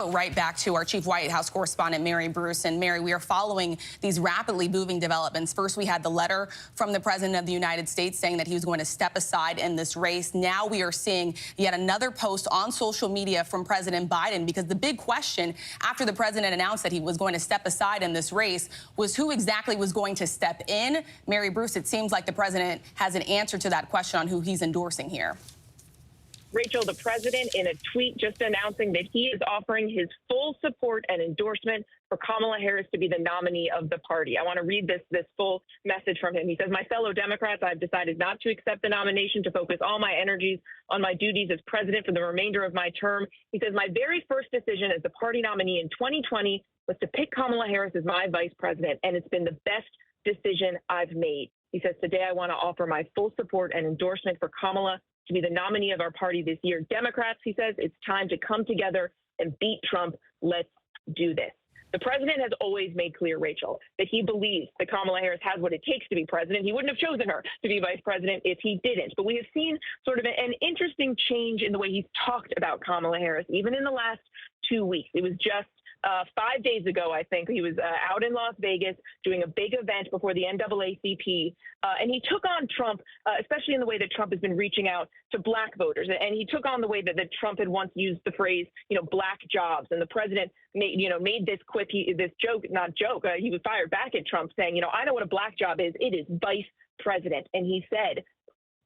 go right back to our chief White House correspondent, Mary Bruce. And Mary, we are following these rapidly moving developments. First, we had the letter from the president of the United States saying that he was going to step aside in this race. Now we are seeing yet another post on social media from President Biden, because the big question after the president announced that he was going to step aside in this race was who exactly was going to step in. Mary Bruce, it seems like the president has an answer to that question on who he's endorsing here. Rachel, the president, in a tweet just announcing that he is offering his full support and endorsement for Kamala Harris to be the nominee of the party. I want to read this full message from him. He says, "My fellow Democrats, I've decided not to accept the nomination to focus all my energies on my duties as president for the remainder of my term." He says, "My very first decision as the party nominee in 2020 was to pick Kamala Harris as my vice president, and it's been the best decision I've made." He says, "Today I want to offer my full support and endorsement for Kamala to be the nominee of our party this year. Democrats," he says, "it's time to come together and beat Trump. Let's do this." The president has always made clear, Rachel, that he believes that Kamala Harris has what it takes to be president. He wouldn't have chosen her to be vice president if he didn't. But we have seen sort of an interesting change in the way he's talked about Kamala Harris, even in the last 2 weeks. It was just 5 days ago, I think, he was out in Las Vegas doing a big event before the NAACP, and he took on Trump, especially in the way that Trump has been reaching out to black voters. And he took on the way that Trump had once used the phrase, black jobs. And the president made this quip, this joke, not joke. He was fired back at Trump saying, "I know what a black job is. It is vice president." And he said,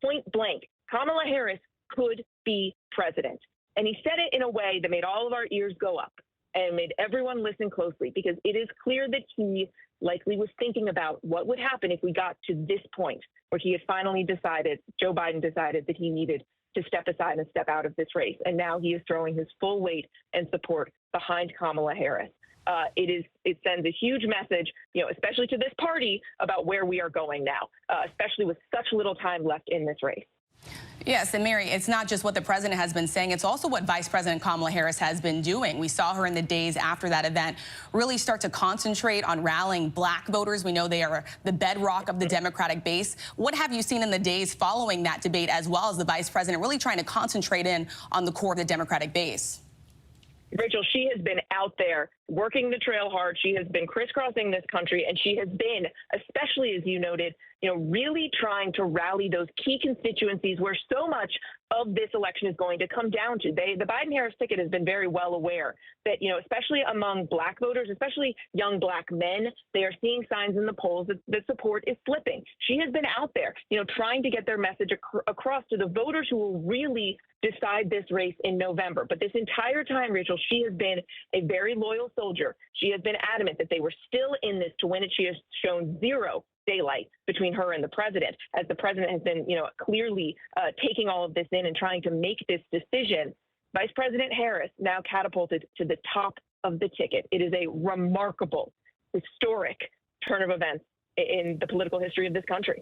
point blank, Kamala Harris could be president. And he said it in a way that made all of our ears go up and made everyone listen closely, because it is clear that he likely was thinking about what would happen if we got to this point where he had finally decided, Joe Biden decided, that he needed to step aside and step out of this race. And now he is throwing his full weight and support behind Kamala Harris. It sends a huge message, especially to this party, about where we are going now, especially with such little time left in this race. Yes, and Mary, it's not just what the president has been saying, it's also what Vice President Kamala Harris has been doing. We saw her in the days after that event really start to concentrate on rallying black voters. We know they are the bedrock of the Democratic base. What have you seen in the days following that debate, as well as the vice president really trying to concentrate in on the core of the Democratic base? Rachel, she has been out there working the trail hard. She has been crisscrossing this country, and she has been, especially as you noted, really trying to rally those key constituencies where so much of this election is going to come down to. The Biden-Harris ticket has been very well aware that, especially among black voters, especially young black men, they are seeing signs in the polls that support is slipping. She has been out there, trying to get their message across to the voters who will really decide this race in November. But this entire time, Rachel, she has been a very loyal soldier. She has been adamant that they were still in this to win it. She has shown zero daylight between her and the president, as the president has been, clearly taking all of this in and trying to make this decision. Vice President Harris now catapulted to the top of the ticket. It is a remarkable, historic turn of events in the political history of this country.